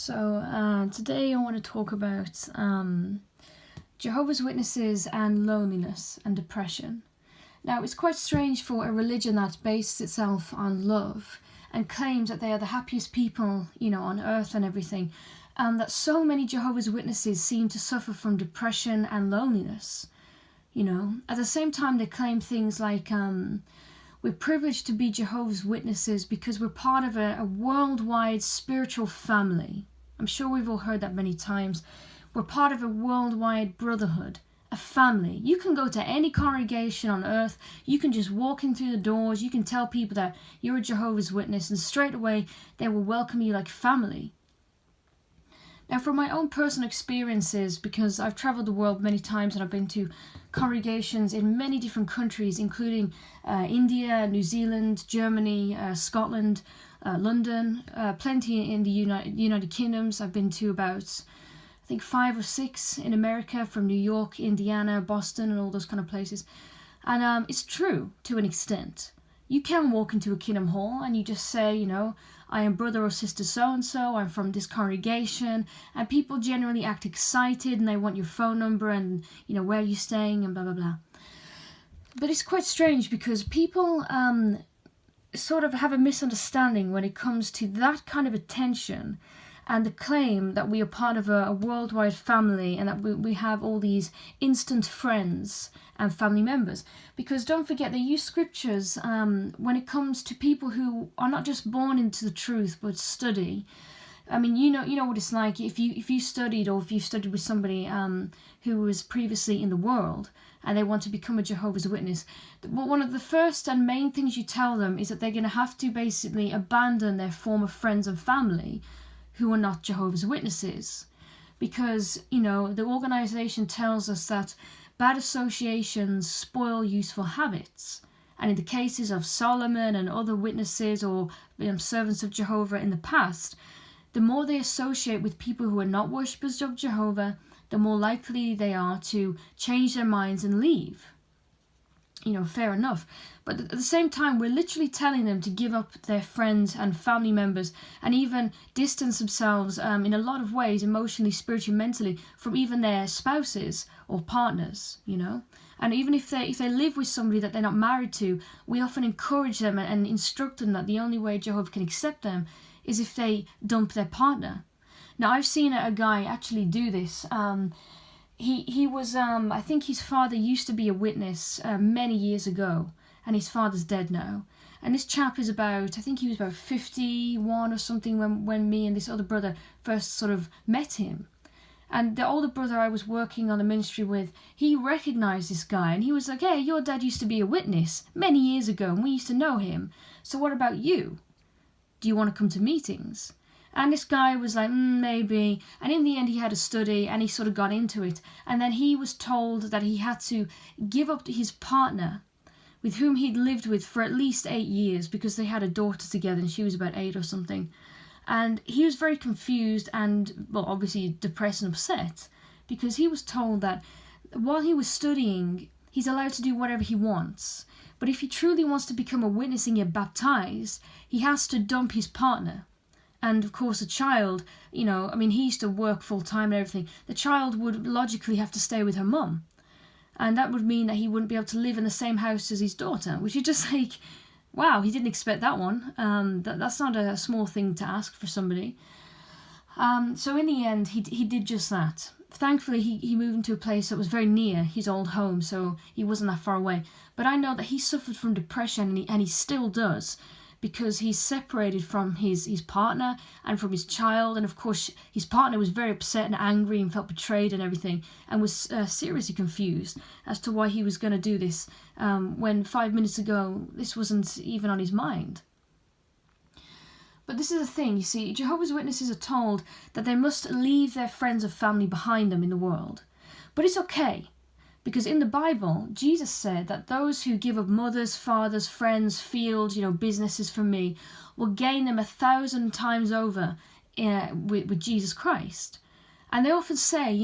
Today I want to talk about Jehovah's Witnesses and loneliness and depression. Now, it's quite strange for a religion that bases itself on love and claims that they are the happiest people, on earth and everything, and that so many Jehovah's Witnesses seem to suffer from depression and loneliness. At the same time, they claim things like, we're privileged to be Jehovah's Witnesses because we're part of a worldwide spiritual family. I'm sure we've all heard that many times. We're part of a worldwide brotherhood, a family. You can go to any congregation on earth. You can just walk in through the doors. You can tell people that you're a Jehovah's Witness, and straight away they will welcome you like family. Now, from my own personal experiences, because I've traveled the world many times and I've been to congregations in many different countries, including India, New Zealand, Germany, Scotland, London, plenty in the United Kingdoms. I've been to about, I think, 5 or 6 in America, from New York, Indiana, Boston, and all those kind of places. And it's true to an extent. You can walk into a Kingdom Hall and you just say, I am brother or sister so-and-so, I'm from this congregation, and people generally act excited and they want your phone number and, where are you staying and blah, blah, blah. But it's quite strange because people sort of have a misunderstanding when it comes to that kind of attention and the claim that we are part of a worldwide family and that we have all these instant friends and family members. Because don't forget, they use scriptures when it comes to people who are not just born into the truth but study. I mean, you know what it's like if you studied, or if you studied with somebody who was previously in the world and they want to become a Jehovah's Witness. One of the first and main things you tell them is that they're going to have to basically abandon their former friends and family who are not Jehovah's Witnesses, because the organization tells us that bad associations spoil useful habits. And in the cases of Solomon and other witnesses or servants of Jehovah in the past, the more they associate with people who are not worshippers of Jehovah, the more likely they are to change their minds and leave. Fair enough. But at the same time, we're literally telling them to give up their friends and family members and even distance themselves in a lot of ways, emotionally, spiritually, mentally, from even their spouses or partners, And even if they live with somebody that they're not married to, we often encourage them and instruct them that the only way Jehovah can accept them is if they dump their partner. Now, I've seen a guy actually do this. He was, I think his father used to be a witness many years ago, and his father's dead now. And this chap is I think he was about 51 or something when me and this other brother first sort of met him. And the older brother I was working on the ministry with, he recognized this guy, and he was like, hey, your dad used to be a witness many years ago, and we used to know him. So what about you? Do you want to come to meetings? And this guy was like, maybe. And in the end, he had to study and he sort of got into it. And then he was told that he had to give up his partner, with whom he'd lived with for at least 8 years, because they had a daughter together and she was about 8 or something. And he was very confused and, well, obviously depressed and upset, because he was told that while he was studying, he's allowed to do whatever he wants. But if he truly wants to become a witness and get baptized, he has to dump his partner. And of course, a child, he used to work full time and everything. The child would logically have to stay with her mum. And that would mean that he wouldn't be able to live in the same house as his daughter, which is just like, wow, he didn't expect that one. That's not a small thing to ask for somebody. So in the end, he did just that. Thankfully, he moved into a place that was very near his old home, so he wasn't that far away. But I know that he suffered from depression, and he still does, because he's separated from his partner and from his child. And of course, his partner was very upset and angry and felt betrayed and everything, and was seriously confused as to why he was going to do this when 5 minutes ago this wasn't even on his mind. But this is the thing, you see, Jehovah's Witnesses are told that they must leave their friends and family behind them in the world. But it's okay. Because in the Bible, Jesus said that those who give up mothers, fathers, friends, fields, businesses for me, will gain them 1,000 times over with Jesus Christ. And they often say,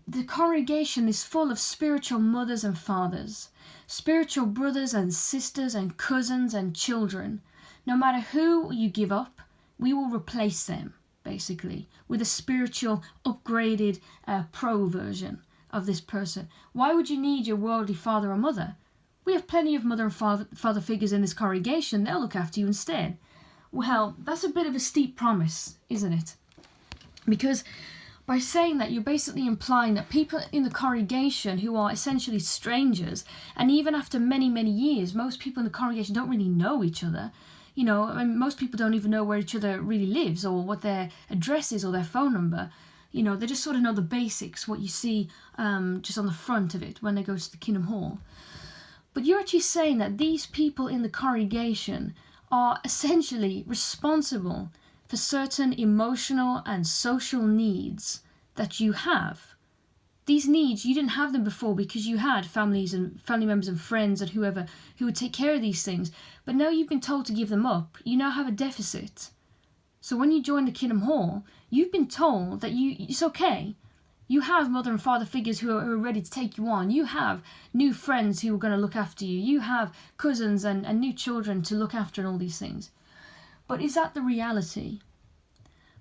the congregation is full of spiritual mothers and fathers, spiritual brothers and sisters and cousins and children. No matter who you give up, we will replace them, basically, with a spiritual, upgraded, pro version of this person. Why would you need your worldly father or mother? We have plenty of mother and father figures in this congregation. They'll look after you instead. Well, that's a bit of a steep promise, isn't it? Because by saying that, you're basically implying that people in the congregation who are essentially strangers, and even after many, many years, most people in the congregation don't really know each other. You know, I mean, most people don't even know where each other really lives or what their address is or their phone number. You know, they just sort of know the basics, what you see just on the front of it when they go to the Kingdom Hall. But you're actually saying that these people in the congregation are essentially responsible for certain emotional and social needs that you have. These needs, you didn't have them before because you had family members and friends and whoever who would take care of these things. But now you've been told to give them up. You now have a deficit. So when you join the Kingdom Hall, you've been told that it's okay. You have mother and father figures who are ready to take you on. You have new friends who are going to look after you. You have cousins and new children to look after and all these things. But is that the reality?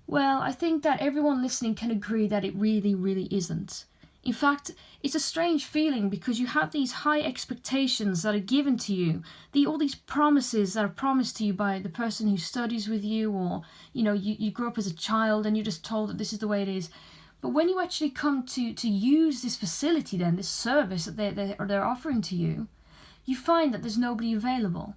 Well, I think that everyone listening can agree that it really, really isn't. In fact, it's a strange feeling because you have these high expectations that are given to you, all these promises that are promised to you by the person who studies with you, or, you know, you grew up as a child and you're just told that this is the way it is. But when you actually come to use this facility then, this service that they're offering to you, you find that there's nobody available.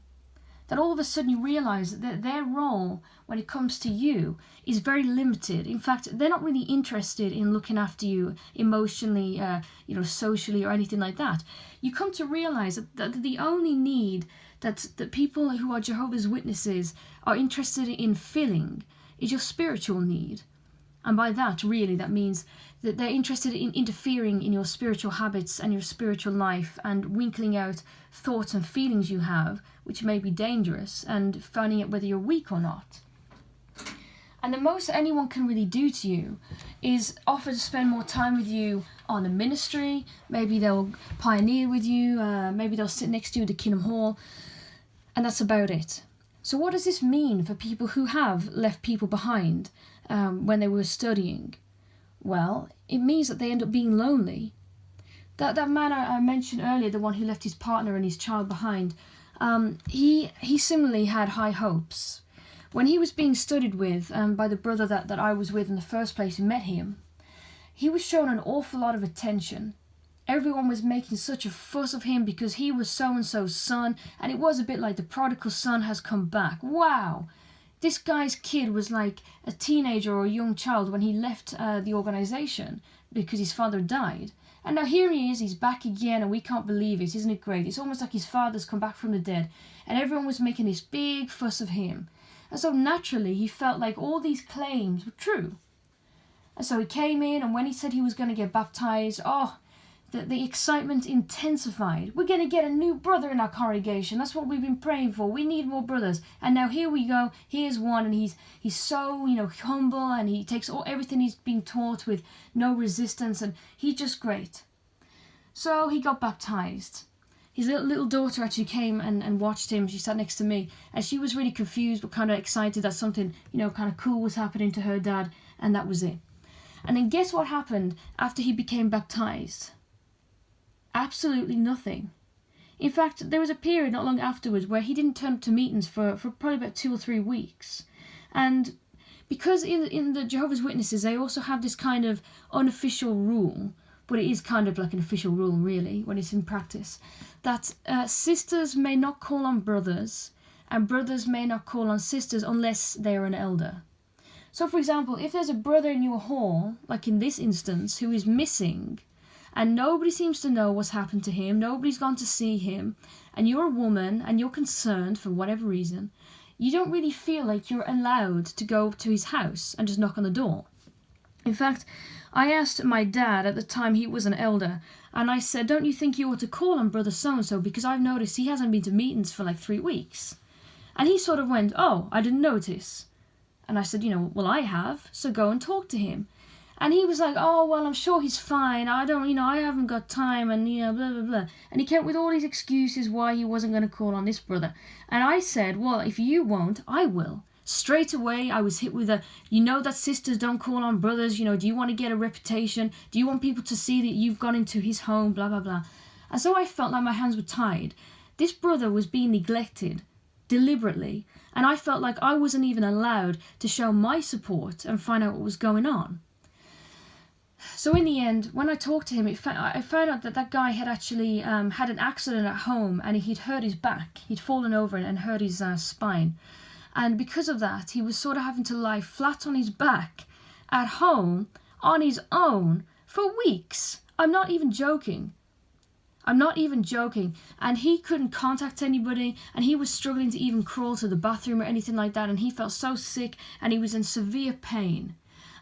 That all of a sudden you realise that their role when it comes to you is very limited. In fact, they're not really interested in looking after you emotionally, socially or anything like that. You come to realise that the only need that people who are Jehovah's Witnesses are interested in filling is your spiritual need. And by that, really, that means that they're interested in interfering in your spiritual habits and your spiritual life and winkling out thoughts and feelings you have, which may be dangerous, and finding out whether you're weak or not. And the most anyone can really do to you is offer to spend more time with you on a ministry. Maybe they'll pioneer with you. Maybe they'll sit next to you at the Kingdom Hall. And that's about it. So what does this mean for people who have left people behind when they were studying? Well, it means that they end up being lonely. That man I mentioned earlier, the one who left his partner and his child behind, he similarly had high hopes. When he was being studied with by the brother that I was with in the first place who met him, he was shown an awful lot of attention. Everyone was making such a fuss of him because he was so-and-so's son, and it was a bit like the prodigal son has come back. Wow! This guy's kid was like a teenager or a young child when he left the organisation because his father died. And now here he is, he's back again, and we can't believe it. Isn't it great? It's almost like his father's come back from the dead, and everyone was making this big fuss of him. And so naturally, he felt like all these claims were true. And so he came in, and when he said he was going to get baptised, the excitement intensified. We're going to get a new brother in our congregation. That's what we've been praying for. We need more brothers. And now here we go. Here's one, and he's so, humble, and he takes everything he's been taught with no resistance, and he's just great. So he got baptized. His little daughter actually came and watched him. She sat next to me, and she was really confused but kind of excited that something, kind of cool was happening to her dad, and that was it. And then guess what happened after he became baptized? Absolutely nothing. In fact, there was a period not long afterwards where he didn't turn up to meetings for probably about 2 or 3 weeks. And because in the Jehovah's Witnesses, they also have this kind of unofficial rule, but it is kind of like an official rule really when it's in practice, that sisters may not call on brothers and brothers may not call on sisters unless they are an elder. So for example, if there's a brother in your hall, like in this instance, who is missing, and nobody seems to know what's happened to him, nobody's gone to see him, and you're a woman and you're concerned for whatever reason, you don't really feel like you're allowed to go to his house and just knock on the door. In fact, I asked my dad at the time, he was an elder, and I said, don't you think you ought to call on brother so-and-so, because I've noticed he hasn't been to meetings for like 3 weeks. And he sort of went, oh, I didn't notice. And I said, well, I have, so go and talk to him. And he was like, oh, well, I'm sure he's fine. I haven't got time, and, blah, blah, blah. And he came up with all these excuses why he wasn't going to call on this brother. And I said, well, if you won't, I will. Straight away, I was hit with that sisters don't call on brothers, do you want to get a reputation? Do you want people to see that you've gone into his home, blah, blah, blah. And so I felt like my hands were tied. This brother was being neglected deliberately, and I felt like I wasn't even allowed to show my support and find out what was going on. So in the end, when I talked to him, I found out that guy had actually had an accident at home, and he'd hurt his back. He'd fallen over and hurt his spine. And because of that, he was sort of having to lie flat on his back at home on his own for weeks. I'm not even joking. And he couldn't contact anybody, and he was struggling to even crawl to the bathroom or anything like that, and he felt so sick, and he was in severe pain.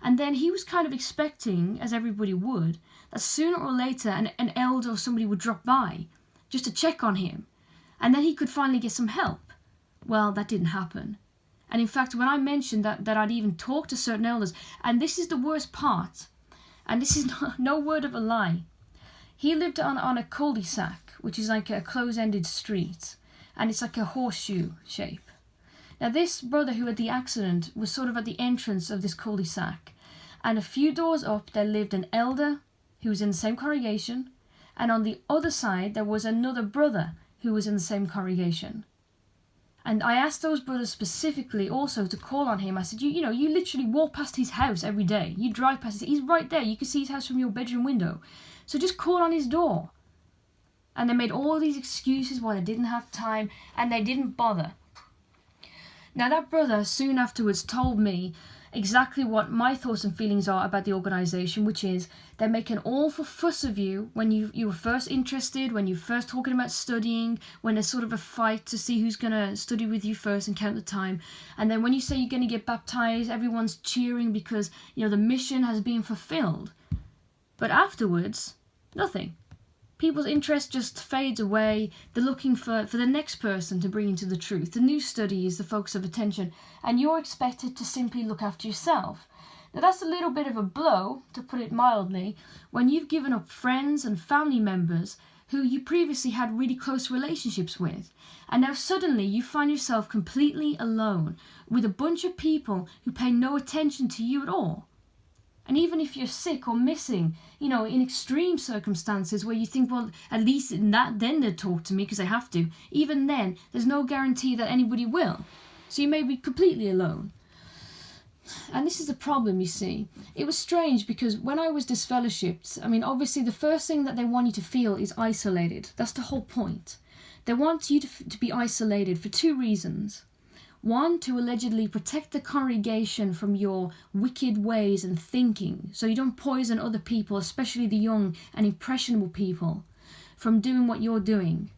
And then he was kind of expecting, as everybody would, that sooner or later an elder or somebody would drop by just to check on him, and then he could finally get some help. Well, that didn't happen. And in fact, when I mentioned that I'd even talked to certain elders, and this is the worst part, and this is no word of a lie, he lived on a cul-de-sac, which is like a close-ended street, and it's like a horseshoe shape. Now, this brother who had the accident was sort of at the entrance of this cul-de-sac, and a few doors up there lived an elder who was in the same congregation, and on the other side there was another brother who was in the same congregation. And I asked those brothers specifically also to call on him. I said, you literally walk past his house every day. You drive past it. He's right there. You can see his house from your bedroom window. So just call on his door. And they made all these excuses why they didn't have time, and they didn't bother. Now, that brother soon afterwards told me exactly what my thoughts and feelings are about the organisation, which is they make an awful fuss of you when you were first interested, when you're first talking about studying, when there's sort of a fight to see who's going to study with you first and count the time. And then when you say you're going to get baptised, everyone's cheering because, the mission has been fulfilled. But afterwards, nothing. People's interest just fades away. They're looking for the next person to bring into the truth. The new study is the focus of attention, and you're expected to simply look after yourself. Now, that's a little bit of a blow, to put it mildly, when you've given up friends and family members who you previously had really close relationships with, and now suddenly you find yourself completely alone with a bunch of people who pay no attention to you at all. And even if you're sick or missing, in extreme circumstances where you think, well, at least in that, then they'll talk to me because they have to. Even then, there's no guarantee that anybody will. So you may be completely alone. And this is the problem, you see. It was strange because when I was disfellowshipped, obviously the first thing that they want you to feel is isolated. That's the whole point. They want you to be isolated for two reasons. One, to allegedly protect the congregation from your wicked ways and thinking, so you don't poison other people, especially the young and impressionable people, from doing what you're doing.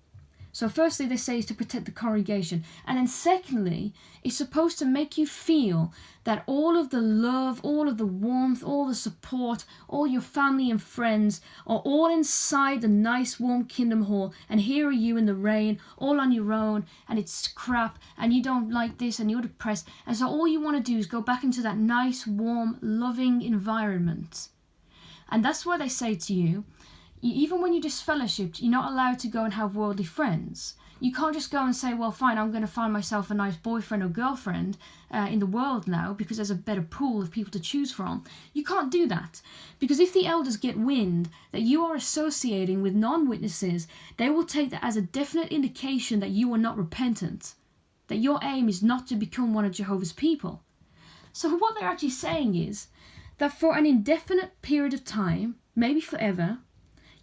So firstly, they say is to protect the congregation. And then secondly, it's supposed to make you feel that all of the love, all of the warmth, all the support, all your family and friends are all inside the nice warm kingdom hall, and here are you in the rain, all on your own, and it's crap, and you don't like this, and you're depressed. And so all you want to do is go back into that nice, warm, loving environment. And that's why they say to you, even when you're disfellowshipped, you're not allowed to go and have worldly friends. You can't just go and say, well, fine, I'm going to find myself a nice boyfriend or girlfriend in the world now because there's a better pool of people to choose from. You can't do that. Because if the elders get wind that you are associating with non-witnesses, they will take that as a definite indication that you are not repentant, that your aim is not to become one of Jehovah's people. So what they're actually saying is that for an indefinite period of time, maybe forever,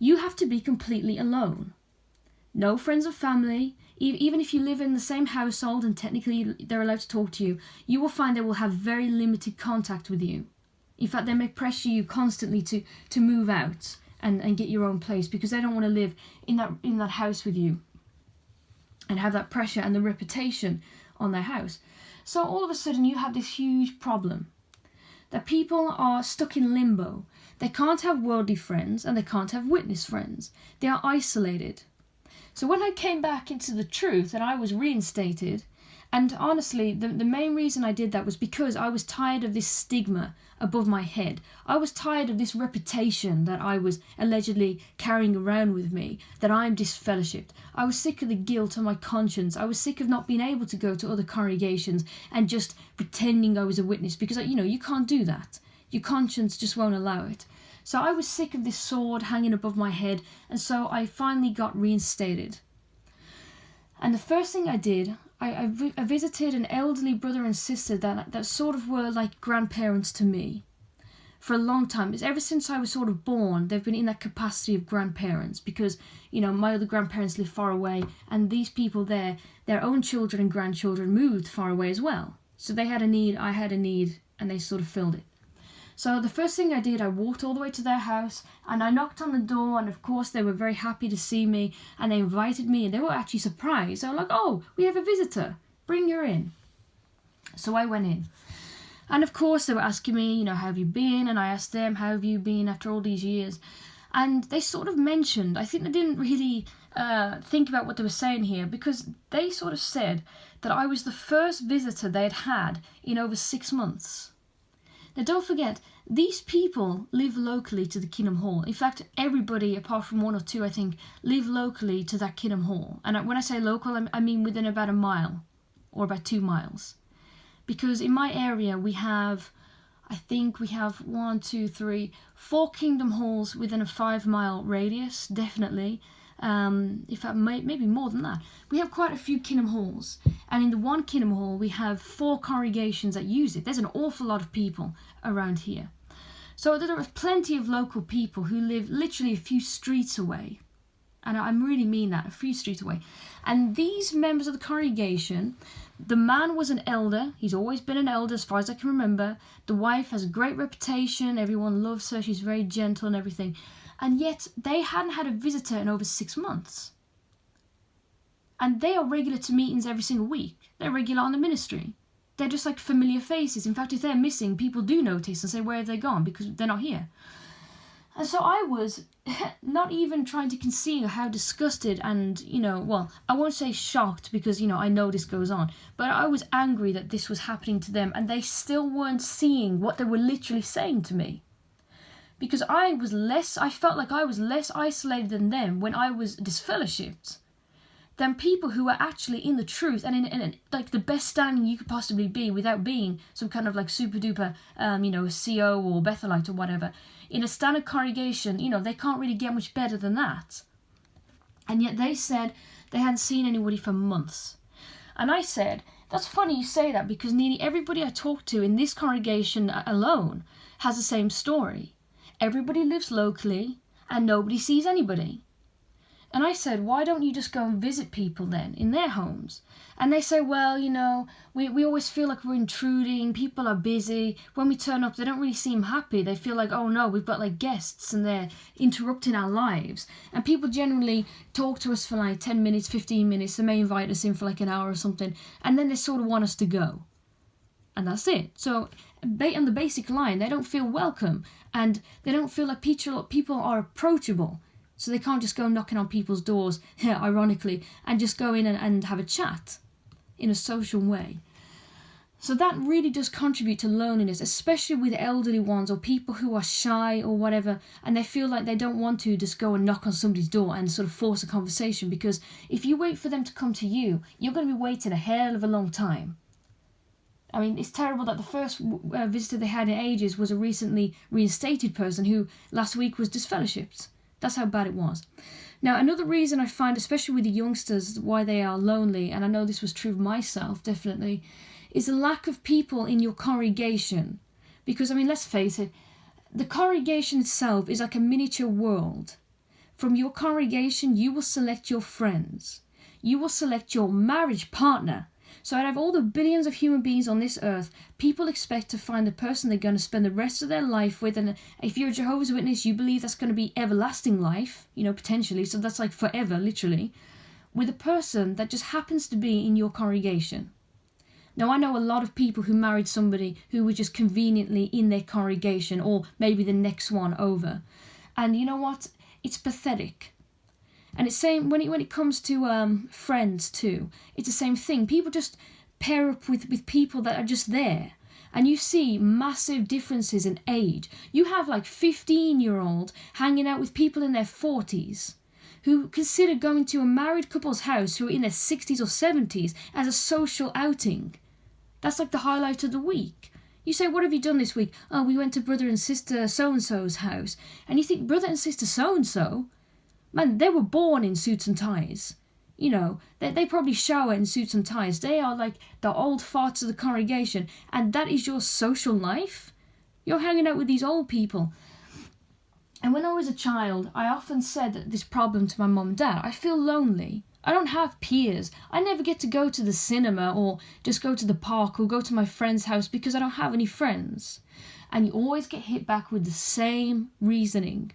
you have to be completely alone. No friends or family. Even if you live in the same household and technically they're allowed to talk to you, you will find they will have very limited contact with you. In fact, they may pressure you constantly to move out and get your own place because they don't want to live in that house with you and have that pressure and the reputation on their house. So all of a sudden you have this huge problem that people are stuck in limbo. They can't have worldly friends and they can't have witness friends. They are isolated. So when I came back into the truth and I was reinstated And honestly, the main reason I did that was because I was tired of this stigma above my head. I was tired of this reputation that I was allegedly carrying around with me, that I'm disfellowshipped. I was sick of the guilt on my conscience. I was sick of not being able to go to other congregations and just pretending I was a witness, because, you can't do that. Your conscience just won't allow it. So I was sick of this sword hanging above my head, and so I finally got reinstated. And the first thing I did, I visited an elderly brother and sister that sort of were like grandparents to me for a long time. It's ever since I was sort of born, they've been in that capacity of grandparents, because, my other grandparents live far away, and these people there, their own children and grandchildren moved far away as well. So they had a need, I had a need, and they sort of filled it. So the first thing I did, I walked all the way to their house and I knocked on the door, and of course they were very happy to see me, and they invited me, and they were actually surprised. They were like, "Oh, we have a visitor, bring her in." So I went in. And of course they were asking me, how have you been? And I asked them, how have you been after all these years? And they sort of mentioned, I think they didn't really think about what they were saying here, because they sort of said that I was the first visitor they'd had in over 6 months. Now, don't forget, these people live locally to the Kingdom Hall. In fact, everybody, apart from 1 or 2, I think, live locally to that Kingdom Hall. And when I say local, I mean within about a mile or about 2 miles. Because in my area, I think we have 1, 2, 3, 4 Kingdom Halls within a 5-mile radius, definitely. In fact, maybe more than that. We have quite a few Kingdom Halls, and in the one Kingdom Hall we have 4 congregations that use it. There's an awful lot of people around here. So there are plenty of local people who live literally a few streets away, and I really mean that, a few streets away. And these members of the congregation, the man was an elder. He's always been an elder as far as I can remember. The wife has a great reputation. Everyone loves her. She's very gentle and everything. And yet they hadn't had a visitor in over 6 months. And they are regular to meetings every single week. They're regular on the ministry. They're just like familiar faces. In fact, if they're missing, people do notice and say, "Where have they gone?" because they're not here. And so I was not even trying to conceal how disgusted and, I won't say shocked, because, I know this goes on, but I was angry that this was happening to them and they still weren't seeing what they were literally saying to me. Because I felt like I was less isolated than them when I was disfellowshipped than people who were actually in the truth and in like the best standing you could possibly be without being some kind of like super duper, CO or Bethelite or whatever. In a standard congregation, they can't really get much better than that. And yet they said they hadn't seen anybody for months. And I said, that's funny you say that, because nearly everybody I talk to in this congregation alone has the same story. Everybody lives locally and nobody sees anybody. And I said, why don't you just go and visit people then in their homes? And they say, well, we always feel like we're intruding. People are busy. When we turn up, they don't really seem happy. They feel like, oh no, we've got like guests and they're interrupting our lives. And people generally talk to us for like 10 minutes, 15 minutes. They may invite us in for like an hour or something. And then they sort of want us to go. And that's it. So on the basic line, they don't feel welcome. And they don't feel like people are approachable. So they can't just go knocking on people's doors, ironically, and just go in and have a chat in a social way. So that really does contribute to loneliness, especially with elderly ones or people who are shy or whatever, and they feel like they don't want to just go and knock on somebody's door and sort of force a conversation, because if you wait for them to come to you, you're going to be waiting a hell of a long time. I mean, it's terrible that the first visitor they had in ages was a recently reinstated person who last week was disfellowshipped. That's how bad it was. Now, another reason I find, especially with the youngsters, why they are lonely, and I know this was true of myself, definitely, is the lack of people in your congregation. Because, I mean, let's face it, the congregation itself is like a miniature world. From your congregation, you will select your friends. You will select your marriage partner. So out of all the billions of human beings on this earth, people expect to find the person they're going to spend the rest of their life with. And if you're a Jehovah's Witness, you believe that's going to be everlasting life, potentially. So that's like forever, literally, with a person that just happens to be in your congregation. Now, I know a lot of people who married somebody who was just conveniently in their congregation, or maybe the next one over. And you know what? It's pathetic. And it's same when it comes to friends too. It's the same thing. People just pair up with people that are just there. And you see massive differences in age. You have like 15-year-old hanging out with people in their 40s who consider going to a married couple's house who are in their 60s or 70s as a social outing. That's like the highlight of the week. You say, what have you done this week? Oh, we went to brother and sister so-and-so's house. And you think, brother and sister so-and-so? Man, they were born in suits and ties. You know, they probably shower in suits and ties. They are like the old farts of the congregation. And that is your social life? You're hanging out with these old people. And when I was a child, I often said this problem to my mum and dad. I feel lonely. I don't have peers. I never get to go to the cinema or just go to the park or go to my friend's house because I don't have any friends. And you always get hit back with the same reasoning.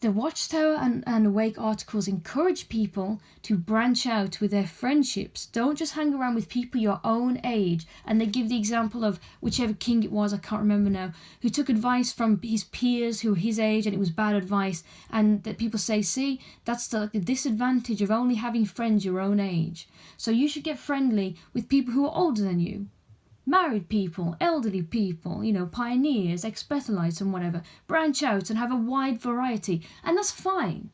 The Watchtower and Awake articles encourage people to branch out with their friendships. Don't just hang around with people your own age. And they give the example of whichever king it was, I can't remember now, who took advice from his peers who were his age and it was bad advice. And that people say, see, that's the disadvantage of only having friends your own age. So you should get friendly with people who are older than you. Married people, elderly people, you know, pioneers, ex-Bethelites and whatever. Branch out and have a wide variety. And that's fine.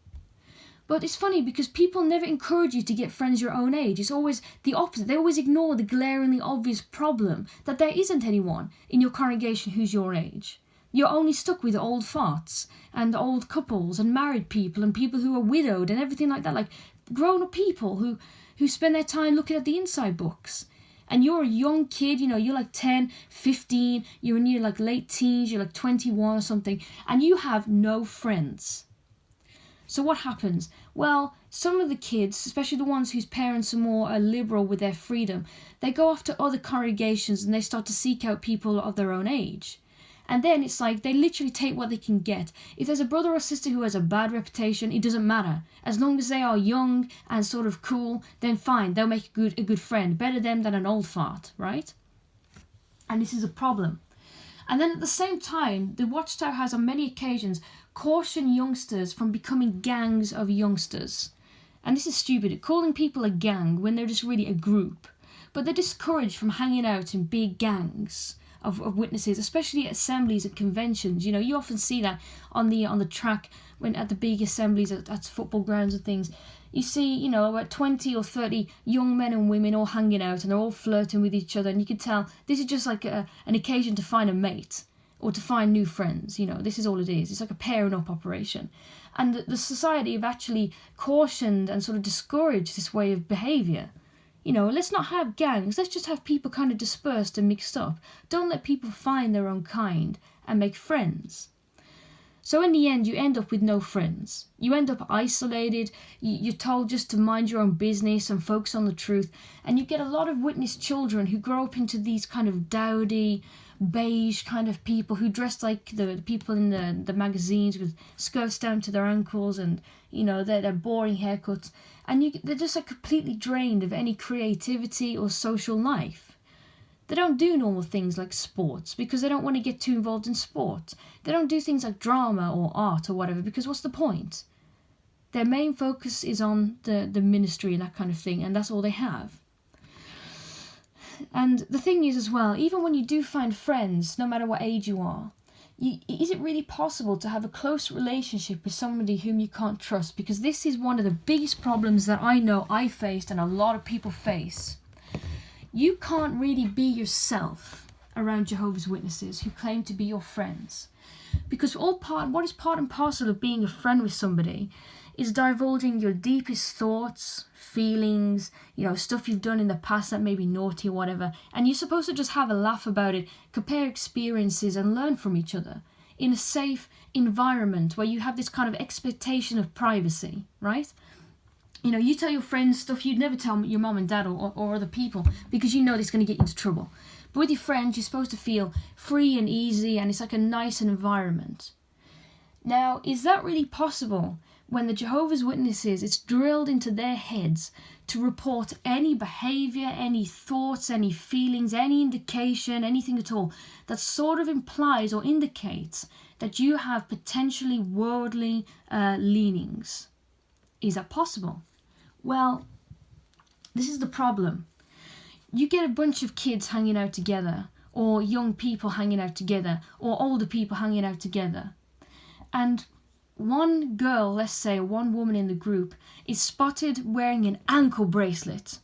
But it's funny because people never encourage you to get friends your own age. It's always the opposite. They always ignore the glaringly obvious problem that there isn't anyone in your congregation who's your age. You're only stuck with old farts and old couples and married people and people who are widowed and everything like that. Like grown-up people who spend their time looking at the inside books. And you're a young kid, you know, you're like 10, 15, you're in your like late teens, you're like 21 or something, and you have no friends. So what happens? Well, some of the kids, especially the ones whose parents are more liberal with their freedom, they go off to other congregations and they start to seek out people of their own age. And then it's like they literally take what they can get. If there's a brother or sister who has a bad reputation, it doesn't matter. As long as they are young and sort of cool, then fine, they'll make a good friend. Better them than an old fart, right? And this is a problem. And then at the same time, the Watchtower has on many occasions cautioned youngsters from becoming gangs of youngsters. And this is stupid, calling people a gang when they're just really a group. But they're discouraged from hanging out in big gangs of witnesses, especially at assemblies and conventions. You know, you often see that on the track when at the big assemblies at football grounds and things. You see, you know, about 20 or 30 young men and women all hanging out and they're all flirting with each other, and you can tell this is just like an occasion to find a mate or to find new friends. You know, this is all it is. It's like a pairing up operation. And the society have actually cautioned and sort of discouraged this way of behaviour. You know, let's not have gangs, let's just have people kind of dispersed and mixed up. Don't let people find their own kind and make friends. So in the end, you end up with no friends. You end up isolated, you're told just to mind your own business and focus on the truth. And you get a lot of witness children who grow up into these kind of dowdy, beige kind of people who dress like the people in the magazines with skirts down to their ankles and, you know, their boring haircuts. And they're just like completely drained of any creativity or social life. They don't do normal things like sports because they don't want to get too involved in sport. They don't do things like drama or art or whatever because what's the point? Their main focus is on the ministry and that kind of thing, and that's all they have. And the thing is as well, even when you do find friends, no matter what age you are, is it really possible to have a close relationship with somebody whom you can't trust? Because this is one of the biggest problems that I know I faced and a lot of people face. You can't really be yourself around Jehovah's Witnesses who claim to be your friends. Because what is part and parcel of being a friend with somebody is divulging your deepest thoughts, feelings, you know, stuff you've done in the past that may be naughty or whatever. And you're supposed to just have a laugh about it, compare experiences and learn from each other in a safe environment where you have this kind of expectation of privacy, right? You know, you tell your friends stuff you'd never tell your mom and dad or other people because you know it's going to get you into trouble. But with your friends, you're supposed to feel free and easy and it's like a nice environment. Now, is that really possible when the Jehovah's Witnesses, it's drilled into their heads to report any behaviour, any thoughts, any feelings, any indication, anything at all that sort of implies or indicates that you have potentially worldly leanings? Is that possible? Well, this is the problem. you get a bunch of kids hanging out together, or young people hanging out together, or older people hanging out together. And one girl, let's say one woman in the group, is spotted wearing an ankle bracelet.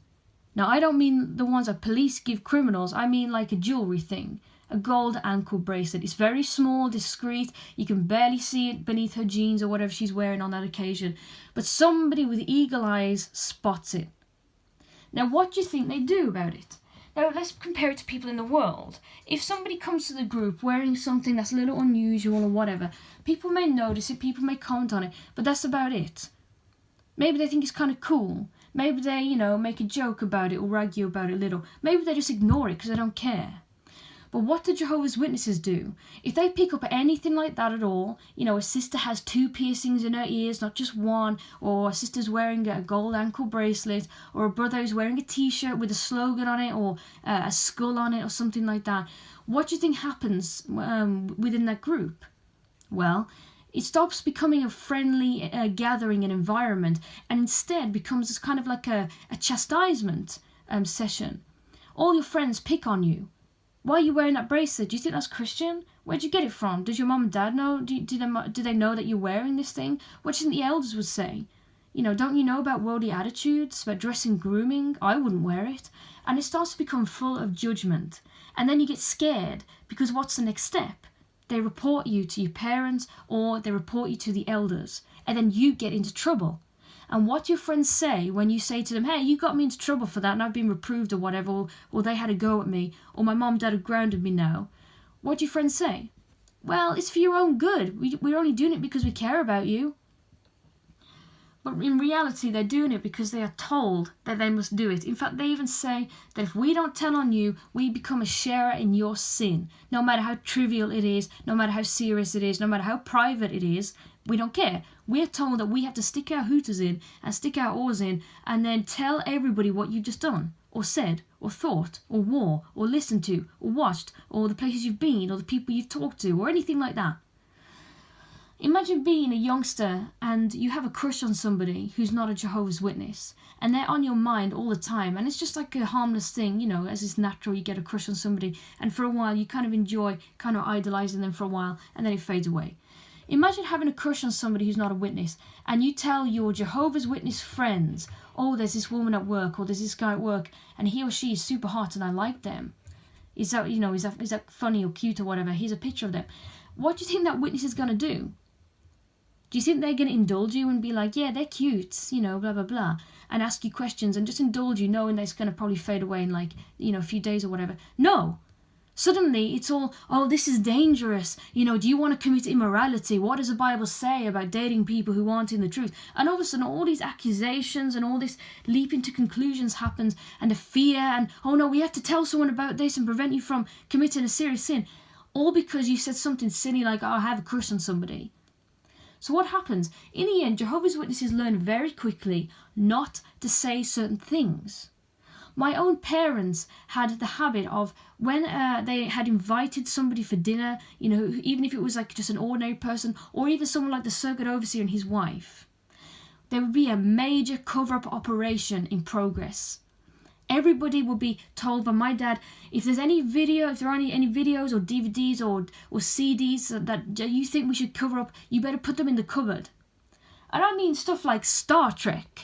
Now, I don't mean the ones that police give criminals. I mean like a jewelry thing. A gold ankle bracelet. It's very small, discreet. You can barely see it beneath her jeans or whatever she's wearing on that occasion. But somebody with eagle eyes spots it. Now, what do you think they do about it? Now, let's compare it to people in the world. If somebody comes to the group wearing something that's a little unusual or whatever, people may notice it, people may comment on it, but that's about it. Maybe they think it's kind of cool. Maybe they, make a joke about it or rag you about it a little. Maybe they just ignore it because they don't care. But what do Jehovah's Witnesses do? If they pick up anything like that at all, a sister has 2 piercings in her ears, not just one, or a sister's wearing a gold ankle bracelet, or a brother is wearing a t-shirt with a slogan on it, or a skull on it, or something like that, what do you think happens within that group? Well, it stops becoming a friendly gathering and environment, and instead becomes kind of like a chastisement session. All your friends pick on you. Why are you wearing that bracelet? Do you think that's Christian? Where'd you get it from? Does your mum and dad know? Do they know that you're wearing this thing? What do you think the elders would say? Don't you know about worldly attitudes, about dressing, grooming? I wouldn't wear it. And it starts to become full of judgment. And then you get scared, because what's the next step? They report you to your parents, or they report you to the elders. And then you get into trouble. And what your friends say when you say to them, hey, you got me into trouble for that and I've been reproved or whatever, or they had a go at me, or my mom and dad have grounded me now, what do your friends say? Well, it's for your own good. We're only doing it because we care about you. But in reality, they're doing it because they are told that they must do it. In fact, they even say that if we don't tell on you, we become a sharer in your sin. No matter how trivial it is, no matter how serious it is, no matter how private it is, we don't care. We're told that we have to stick our hooters in and stick our oars in and then tell everybody what you've just done, or said, or thought, or wore, or listened to, or watched, or the places you've been, or the people you've talked to, or anything like that. Imagine being a youngster and you have a crush on somebody who's not a Jehovah's Witness, and they're on your mind all the time, and it's just like a harmless thing, as is natural. You get a crush on somebody, and for a while you kind of enjoy kind of idolizing them for a while, and then it fades away. Imagine having a crush on somebody who's not a witness, and you tell your Jehovah's Witness friends, oh, there's this woman at work, or there's this guy at work, and he or she is super hot and I like them. Is that funny or cute or whatever? Here's a picture of them. What do you think that witness is going to do? Do you think they're going to indulge you and be like, yeah, they're cute, blah, blah, blah, and ask you questions and just indulge you knowing that it's going to probably fade away in a few days or whatever? No. Suddenly it's all, oh, this is dangerous. Do you want to commit immorality? What does the Bible say about dating people who aren't in the truth? And all of a sudden all these accusations and all this leaping to conclusions happens, and the fear and, oh no, we have to tell someone about this and prevent you from committing a serious sin. All because you said something silly like, oh, I have a crush on somebody. So what happens? In the end, Jehovah's Witnesses learn very quickly not to say certain things. My own parents had the habit of, when they had invited somebody for dinner, even if it was like just an ordinary person, or even someone like the circuit overseer and his wife, there would be a major cover-up operation in progress. Everybody will be told by my dad, if there are any videos or DVDs or CDs that you think we should cover up, you better put them in the cupboard. And I mean stuff like Star Trek.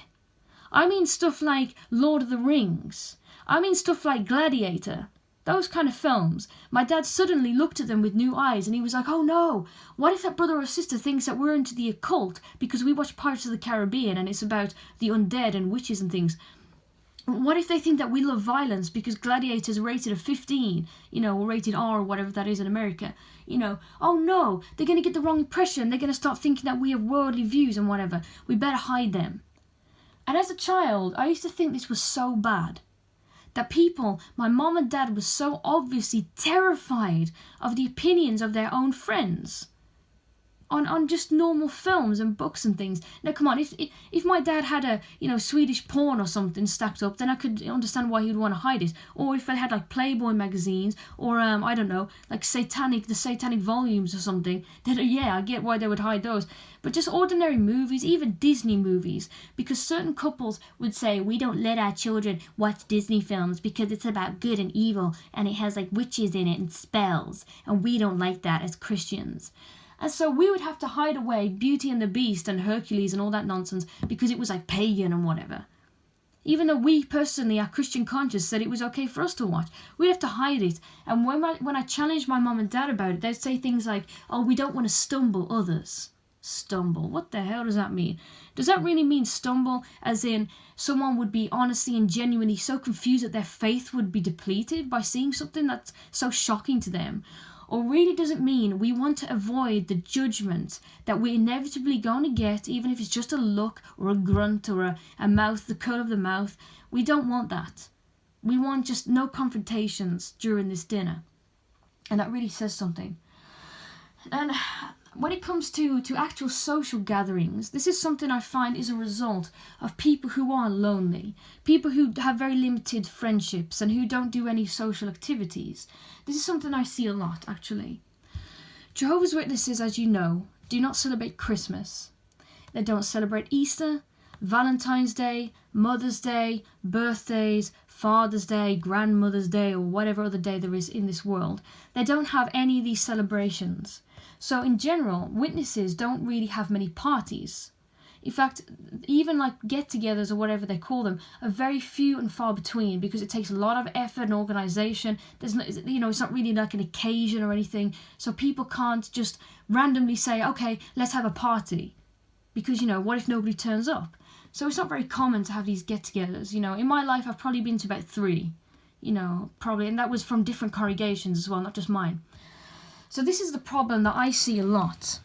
I mean stuff like Lord of the Rings. I mean stuff like Gladiator. Those kind of films. My dad suddenly looked at them with new eyes and he was like, oh no, what if that brother or sister thinks that we're into the occult because we watch Pirates of the Caribbean and it's about the undead and witches and things? What if they think that we love violence because Gladiator's rated a 15, or rated R or whatever that is in America? Oh no, they're going to get the wrong impression. They're going to start thinking that we have worldly views and whatever. We better hide them. And as a child, I used to think this was so bad. That people, my mom and dad, were so obviously terrified of the opinions of their own friends. on just normal films and books and things. Now, come on, if my dad had a, Swedish porn or something stacked up, then I could understand why he'd want to hide it. Or if I had like Playboy magazines, or I don't know, like the satanic volumes or something, then yeah, I get why they would hide those. But just ordinary movies, even Disney movies, because certain couples would say, we don't let our children watch Disney films because it's about good and evil and it has like witches in it and spells, and we don't like that as Christians. And so we would have to hide away Beauty and the Beast and Hercules and all that nonsense because it was like pagan and whatever. Even though we personally, our Christian conscience, said it was okay for us to watch, we'd have to hide it. And when I challenged my mum and dad about it, they'd say things like, oh, we don't want to stumble others. Stumble? What the hell does that mean? Does that really mean stumble as in someone would be honestly and genuinely so confused that their faith would be depleted by seeing something that's so shocking to them? Or really does it mean we want to avoid the judgment that we're inevitably going to get, even if it's just a look or a grunt or a mouth, the cut of the mouth? We don't want that. We want just no confrontations during this dinner. And that really says something. And when it comes to actual social gatherings, this is something I find is a result of people who are lonely, people who have very limited friendships and who don't do any social activities. This is something I see a lot, actually. Jehovah's Witnesses, as you know, do not celebrate Christmas. They don't celebrate Easter, Valentine's Day, Mother's Day, birthdays, Father's Day, Grandmother's Day, or whatever other day there is in this world. They don't have any of these celebrations. So in general, witnesses don't really have many parties. In fact, even like get-togethers or whatever they call them are very few and far between because it takes a lot of effort and organisation. There's no, it's not really like an occasion or anything. So people can't just randomly say, okay, let's have a party. Because, what if nobody turns up? So it's not very common to have these get-togethers. In my life, I've probably been to about 3, probably. And that was from different congregations as well, not just mine. So this is the problem that I see a lot.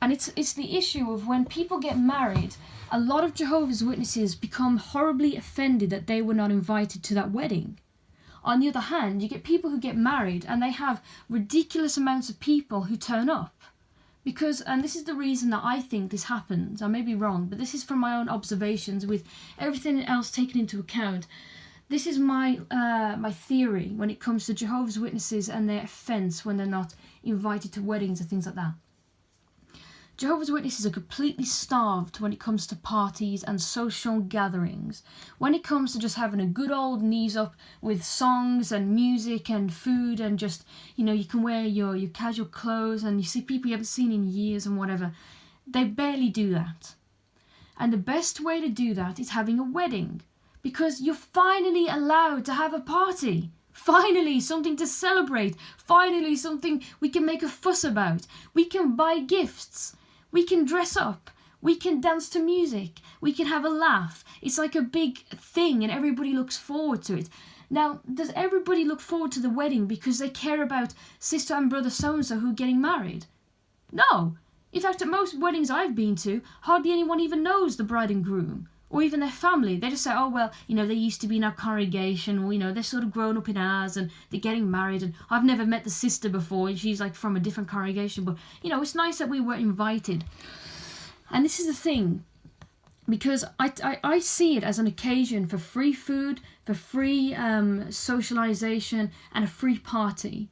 And it's the issue of when people get married, a lot of Jehovah's Witnesses become horribly offended that they were not invited to that wedding. On the other hand, you get people who get married and they have ridiculous amounts of people who turn up. Because, and this is the reason that I think this happens, I may be wrong, but this is from my own observations with everything else taken into account. This is my theory when it comes to Jehovah's Witnesses and their offence when they're not invited to weddings and things like that. Jehovah's Witnesses are completely starved when it comes to parties and social gatherings. When it comes to just having a good old knees up with songs and music and food and just, you can wear your casual clothes and you see people you haven't seen in years and whatever, they barely do that. And the best way to do that is having a wedding. Because you're finally allowed to have a party. Finally, something to celebrate. Finally, something we can make a fuss about. We can buy gifts. We can dress up. We can dance to music. We can have a laugh. It's like a big thing and everybody looks forward to it. Now, does everybody look forward to the wedding because they care about sister and brother so-and-so who are getting married? No. In fact, at most weddings I've been to, hardly anyone even knows the bride and groom. Or even their family. They just say, oh, well, they used to be in our congregation, or, they're sort of grown up in ours and they're getting married. And I've never met the sister before. And she's like from a different congregation. But, it's nice that we were invited. And this is the thing. Because I see it as an occasion for free food, for free socialization and a free party.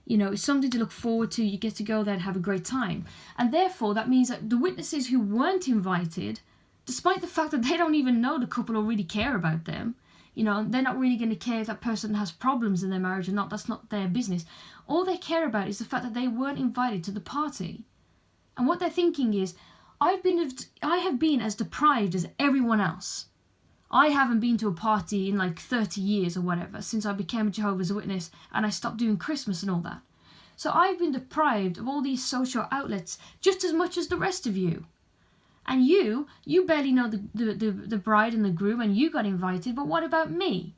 It's something to look forward to. You get to go there and have a great time. And therefore, that means that the witnesses who weren't invited, despite the fact that they don't even know the couple or really care about them, they're not really going to care if that person has problems in their marriage or not. That's not their business. All they care about is the fact that they weren't invited to the party. And what they're thinking is, I have been as deprived as everyone else. I haven't been to a party in like 30 years or whatever since I became a Jehovah's Witness and I stopped doing Christmas and all that. So I've been deprived of all these social outlets just as much as the rest of you. And you barely know the bride and the groom and you got invited, but what about me?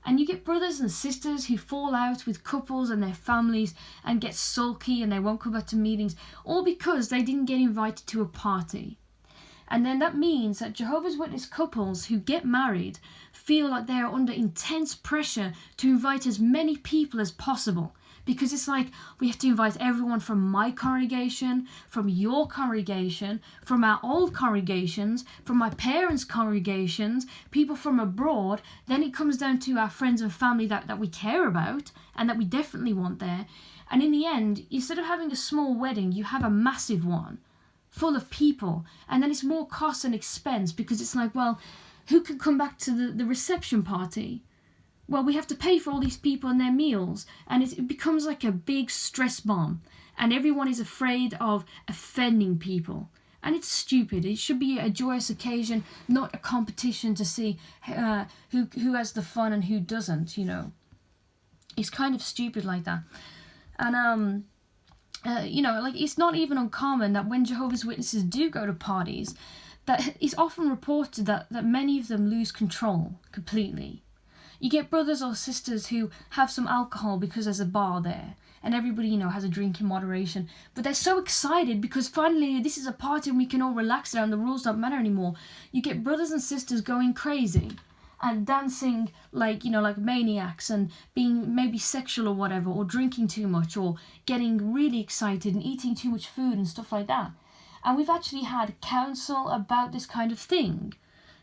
And you get brothers and sisters who fall out with couples and their families and get sulky and they won't come back to meetings, all because they didn't get invited to a party. And then that means that Jehovah's Witness couples who get married feel like they are under intense pressure to invite as many people as possible because it's like we have to invite everyone from my congregation, from your congregation, from our old congregations, from my parents' congregations, people from abroad. Then it comes down to our friends and family that we care about and that we definitely want there. And in the end, instead of having a small wedding, you have a massive one full of people, and then it's more cost and expense, because it's like, well, who can come back to the reception party? Well, we have to pay for all these people and their meals, and it becomes like a big stress bomb, and everyone is afraid of offending people. And it's stupid. It should be a joyous occasion, not a competition to see who has the fun and who doesn't, you know. It's kind of stupid like that. And you know, like, it's not even uncommon that when Jehovah's Witnesses do go to parties, that it's often reported that many of them lose control completely. You get brothers or sisters who have some alcohol because there's a bar there, and everybody, you know, has a drink in moderation, but they're so excited because finally this is a party and we can all relax there and the rules don't matter anymore. You get brothers and sisters going crazy and dancing like, you know, like maniacs, and being maybe sexual or whatever, or drinking too much, or getting really excited and eating too much food and stuff like that. And we've actually had counsel about this kind of thing,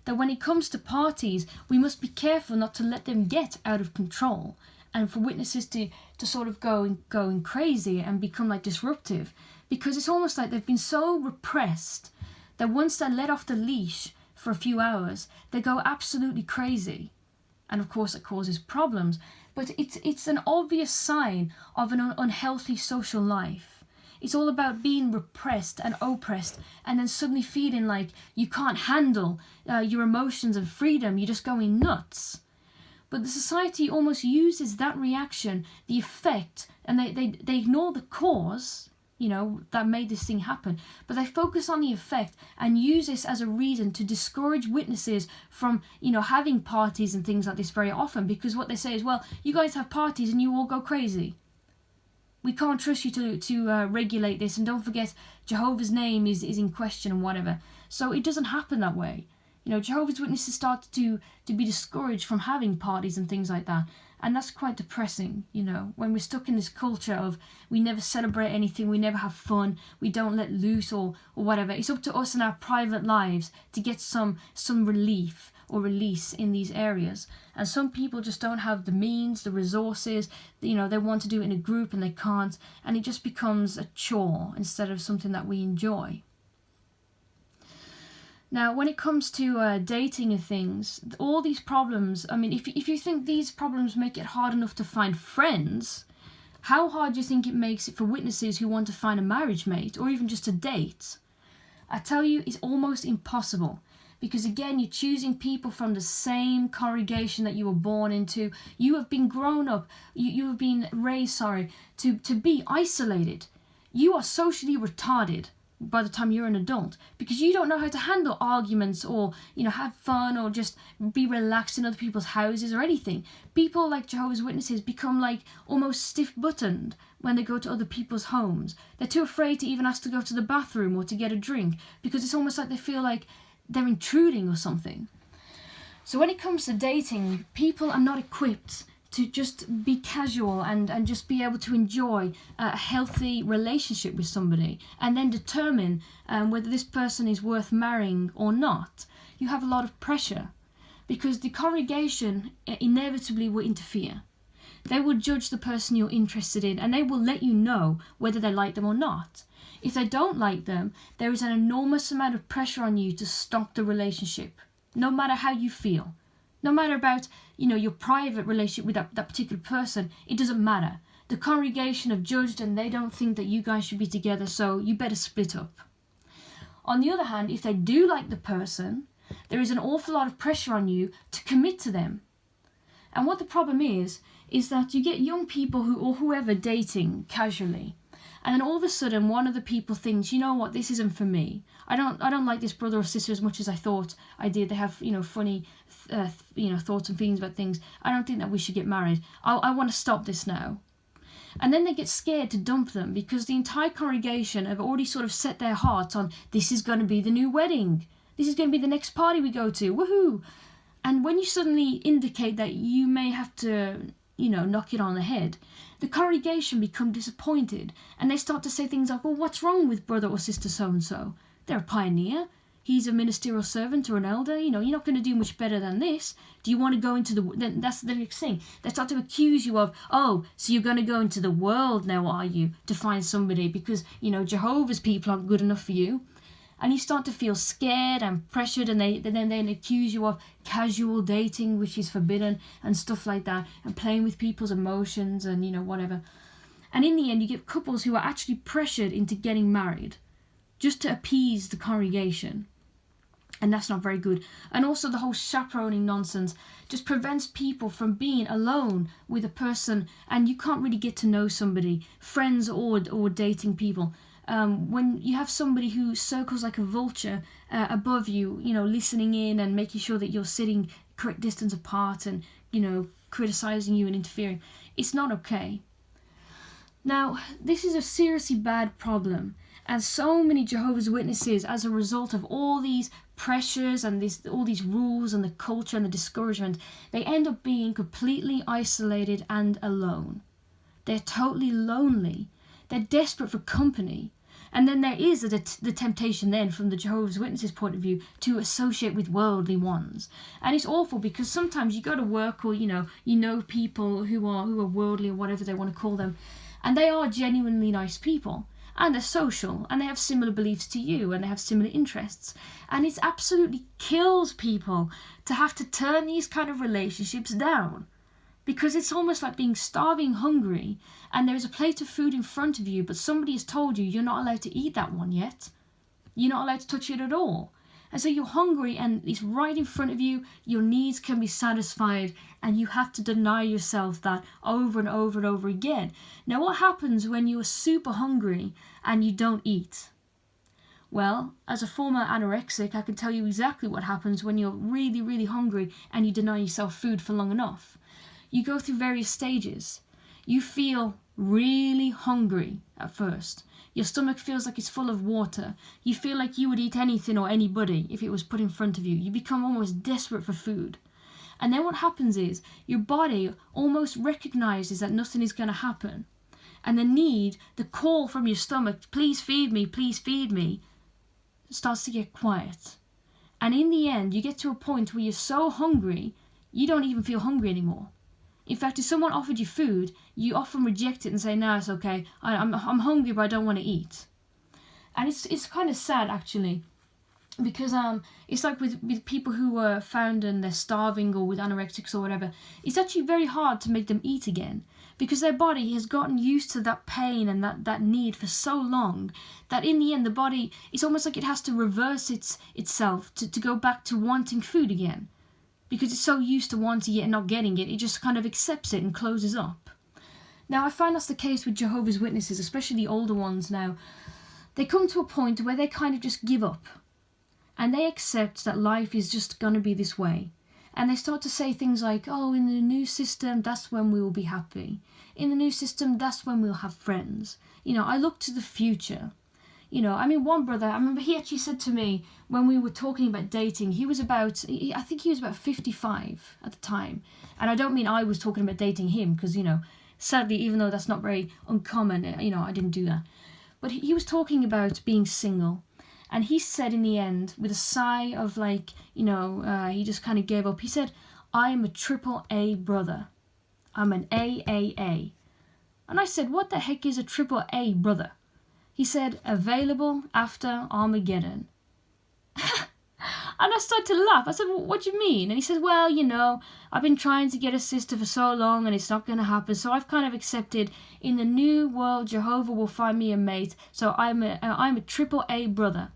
that when it comes to parties, we must be careful not to let them get out of control, and for witnesses to sort of going crazy and become like disruptive, because it's almost like they've been so repressed that once they're let off the leash for a few hours, they go absolutely crazy. And of course it causes problems, but it's an obvious sign of an unhealthy social life. It's all about being repressed and oppressed, and then suddenly feeling like you can't handle your emotions and freedom. You're just going nuts. But the society almost uses that reaction, the effect, and they ignore the cause, you know, that made this thing happen. But they focus on the effect and use this as a reason to discourage witnesses from, you know, having parties and things like this very often, because what they say is, well, you guys have parties and you all go crazy. We can't trust you to regulate this, and don't forget Jehovah's name is in question and whatever. So it doesn't happen that way. You know, Jehovah's Witnesses start to be discouraged from having parties and things like that. And that's quite depressing, you know, when we're stuck in this culture of we never celebrate anything, we never have fun, we don't let loose or whatever. It's up to us in our private lives to get some relief or release in these areas. And some people just don't have the means, the resources, you know, they want to do it in a group and they can't, and it just becomes a chore instead of something that we enjoy. Now, when it comes to dating and things, all these problems, I mean, if you think these problems make it hard enough to find friends, how hard do you think it makes it for witnesses who want to find a marriage mate or even just a date? I tell you, it's almost impossible. Because again, you're choosing people from the same congregation that you were born into. You have been grown up, you have been raised, to be isolated. You are socially retarded by the time you're an adult, because you don't know how to handle arguments or, you know, have fun or just be relaxed in other people's houses or anything. People like Jehovah's Witnesses become like almost stiff-buttoned when they go to other people's homes. They're too afraid to even ask to go to the bathroom or to get a drink, because it's almost like they feel like they're intruding or something. So when it comes to dating, people are not equipped to just be casual and just be able to enjoy a healthy relationship with somebody and then determine whether this person is worth marrying or not. You have a lot of pressure because the congregation inevitably will interfere. They will judge the person you're interested in, and they will let you know whether they like them or not. If they don't like them, there is an enormous amount of pressure on you to stop the relationship, no matter how you feel. No matter about, you know, your private relationship with that particular person, it doesn't matter. The congregation have judged and they don't think that you guys should be together, so you better split up. On the other hand, if they do like the person, there is an awful lot of pressure on you to commit to them. And what the problem is that you get young people or whoever dating casually, and then all of a sudden one of the people thinks, you know what, this isn't for me. I don't like this brother or sister as much as I thought I did. They have, you know, funny thoughts and feelings about things. I don't think that we should get married. I want to stop this now. And then they get scared to dump them because the entire congregation have already sort of set their hearts on, this is going to be the new wedding. This is going to be the next party we go to. Woohoo! And when you suddenly indicate that you may have to knock it on the head, the congregation become disappointed, and they start to say things like, well, what's wrong with brother or sister so-and-so? They're a pioneer. He's a ministerial servant or an elder. You're not going to do much better than this. Do you want to go into the... Then that's the next thing. They start to accuse you of, oh, so you're going to go into the world now, are you, to find somebody because, Jehovah's people aren't good enough for you. And you start to feel scared and pressured, and then they accuse you of casual dating, which is forbidden, and stuff like that, and playing with people's emotions and, whatever. And in the end, you get couples who are actually pressured into getting married just to appease the congregation. And that's not very good. And also the whole chaperoning nonsense just prevents people from being alone with a person, and you can't really get to know somebody, friends or dating people. When you have somebody who circles like a vulture above you, listening in and making sure that you're sitting correct distance apart and, criticizing you and interfering, it's not okay. Now, this is a seriously bad problem, and so many Jehovah's Witnesses, as a result of all these pressures and all these rules and the culture and the discouragement, they end up being completely isolated and alone. They're totally lonely. They're desperate for company. And then there is the temptation then, from the Jehovah's Witnesses' point of view, to associate with worldly ones. And it's awful because sometimes you go to work or, you know people who are worldly or whatever they want to call them, and they are genuinely nice people. And they're social, and they have similar beliefs to you, and they have similar interests. And it absolutely kills people to have to turn these kind of relationships down. Because it's almost like being starving hungry, and there's a plate of food in front of you, but somebody has told you you're not allowed to eat that one yet. You're not allowed to touch it at all. And so you're hungry, and it's right in front of you, your needs can be satisfied, and you have to deny yourself that over and over and over again. Now, what happens when you're super hungry and you don't eat? Well, as a former anorexic, I can tell you exactly what happens when you're really, really hungry and you deny yourself food for long enough. You go through various stages. You feel really hungry at first. Your stomach feels like it's full of water. You feel like you would eat anything or anybody if it was put in front of you. You become almost desperate for food. And then what happens is your body almost recognizes that nothing is going to happen. And the call from your stomach, please feed me, starts to get quiet. And in the end, you get to a point where you're so hungry, you don't even feel hungry anymore. In fact, if someone offered you food, you often reject it and say, no, it's okay. I'm hungry, but I don't want to eat. And it's kind of sad, actually, because it's like with people who are found and they're starving, or with anorexics or whatever, it's actually very hard to make them eat again, because their body has gotten used to that pain and that need for so long that in the end the body, it's almost like it has to reverse itself to go back to wanting food again. Because it's so used to wanting it and not getting it, it just kind of accepts it and closes up. Now, I find that's the case with Jehovah's Witnesses, especially the older ones now. They come to a point where they kind of just give up. And they accept that life is just going to be this way. And they start to say things like, oh, in the new system, that's when we will be happy. In the new system, that's when we'll have friends. I look to the future. One brother, I remember he actually said to me when we were talking about dating, I think he was about 55 at the time. And I don't mean I was talking about dating him, because, sadly, even though that's not very uncommon, I didn't do that. But he was talking about being single. And he said in the end, with a sigh of he just kind of gave up. He said, I am a AAA brother. I'm an AAA. And I said, what the heck is a AAA brother? He said, available after Armageddon. And I started to laugh. I said, well, what do you mean? And he said, well, I've been trying to get a sister for so long and it's not going to happen. So I've kind of accepted in the new world, Jehovah will find me a mate. So I'm a AAA brother.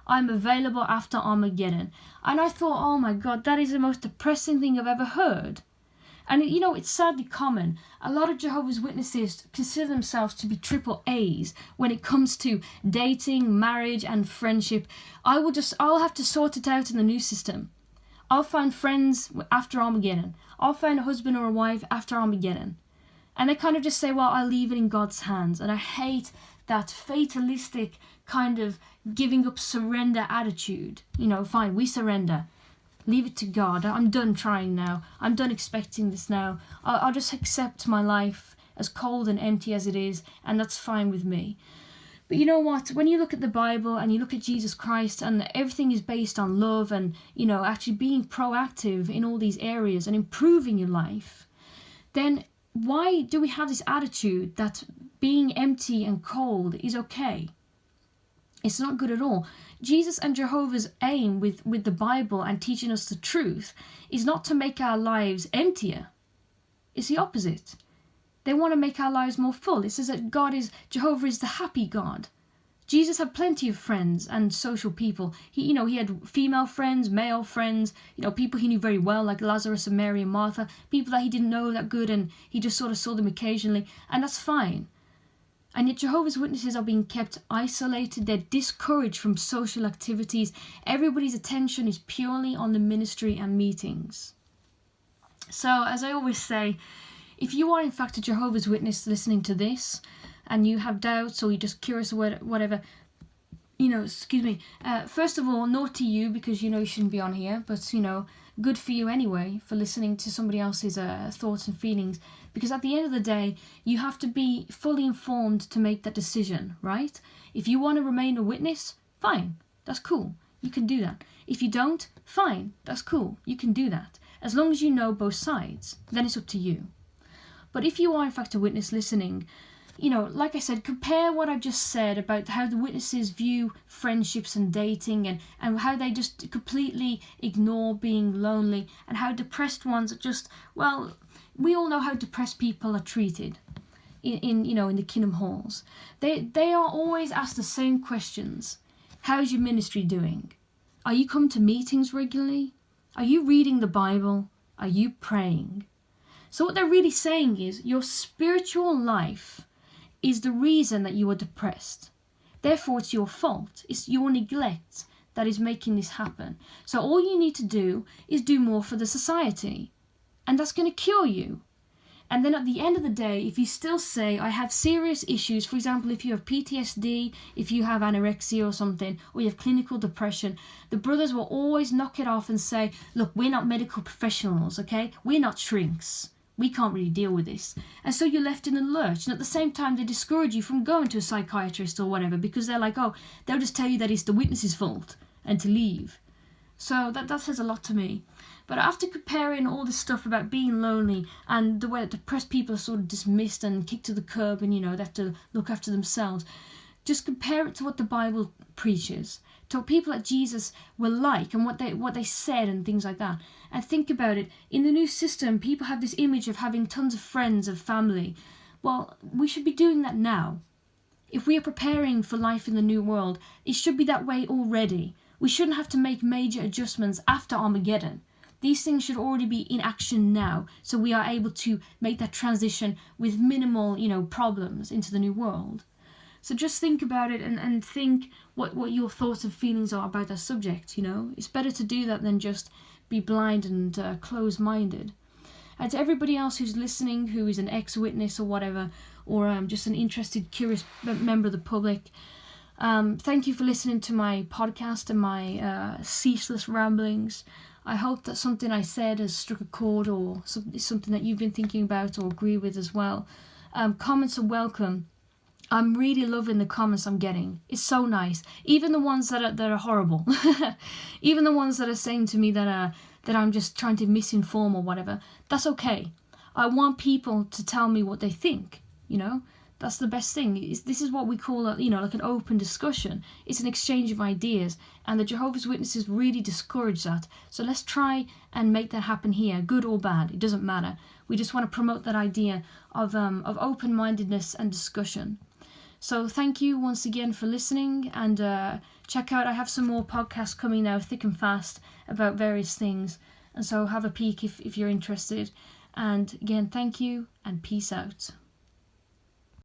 I'm available after Armageddon. And I thought, oh my God, that is the most depressing thing I've ever heard. And it's sadly common. A lot of Jehovah's Witnesses consider themselves to be triple A's when it comes to dating, marriage, and friendship. I'll have to sort it out in the new system. I'll find friends after Armageddon. I'll find a husband or a wife after Armageddon. And they kind of just say, well, I'll leave it in God's hands. And I hate that fatalistic kind of giving up surrender attitude. Fine, we surrender. Leave it to God. I'm done trying now. I'm done expecting this now. I'll just accept my life as cold and empty as it is, and that's fine with me. But you know what? When you look at the Bible and you look at Jesus Christ, and everything is based on love and, actually being proactive in all these areas and improving your life, then why do we have this attitude that being empty and cold is okay? It's not good at all. Jesus and Jehovah's aim with the Bible and teaching us the truth is not to make our lives emptier. It's the opposite. They want to make our lives more full. It says that Jehovah is the happy God. Jesus had plenty of friends and social people. He had female friends, male friends, people he knew very well, like Lazarus and Mary and Martha, people that he didn't know that good and he just sort of saw them occasionally, and that's fine. And yet Jehovah's Witnesses are being kept isolated. They're discouraged from social activities. Everybody's attention is purely on the ministry and meetings. So, as I always say, if you are in fact a Jehovah's Witness listening to this, and you have doubts or you're just curious or whatever, first of all, naughty you, because you shouldn't be on here, but good for you anyway for listening to somebody else's thoughts and feelings, because at the end of the day you have to be fully informed to make that decision, right? If you want to remain a witness, fine, that's cool, you can do that. If you don't, fine, that's cool, you can do that. As long as you know both sides, then it's up to you. But if you are in fact a witness listening, like I said, compare what I've just said about how the witnesses view friendships and dating and how they just completely ignore being lonely, and how depressed ones are just, well, we all know how depressed people are treated in the kingdom halls. They are always asked the same questions. How's your ministry doing? Are you come to meetings regularly? Are you reading the Bible? Are you praying? So what they're really saying is your spiritual life is the reason that you are depressed. Therefore, it's your fault. It's your neglect that is making this happen. So all you need to do is do more for the society. And that's going to cure you. And then at the end of the day, if you still say, I have serious issues, for example, if you have PTSD, if you have anorexia or something, or you have clinical depression, the brothers will always knock it off and say, look, we're not medical professionals, okay? We're not shrinks. We can't really deal with this. And so you're left in a lurch. And at the same time, they discourage you from going to a psychiatrist or whatever, because they're like, oh, they'll just tell you that it's the witness's fault and to leave. So that says a lot to me. But after comparing all this stuff about being lonely and the way that depressed people are sort of dismissed and kicked to the curb and, they have to look after themselves, just compare it to what the Bible preaches, to what people like Jesus were like and what they said and things like that. And think about it. In the new system, people have this image of having tons of friends, of family. Well, we should be doing that now. If we are preparing for life in the new world, it should be that way already. We shouldn't have to make major adjustments after Armageddon. These things should already be in action now, so we are able to make that transition with minimal, problems into the new world. So just think about it and think what your thoughts and feelings are about that subject, It's better to do that than just be blind and close-minded. And to everybody else who's listening, who is an ex-witness or whatever, or just an interested, curious member of the public, thank you for listening to my podcast and my ceaseless ramblings. I hope that something I said has struck a chord, or something that you've been thinking about or agree with as well. Comments are welcome. I'm really loving the comments I'm getting. It's so nice. Even the ones that are horrible. Even the ones that are saying to me that I'm just trying to misinform or whatever. That's okay. I want people to tell me what they think, That's the best thing. This is what we call like an open discussion. It's an exchange of ideas, and the Jehovah's Witnesses really discourage that. So let's try and make that happen here, good or bad. It doesn't matter. We just want to promote that idea of open-mindedness and discussion. So thank you once again for listening, and check out, I have some more podcasts coming now, thick and fast, about various things. And so have a peek if you're interested. And again, thank you and peace out.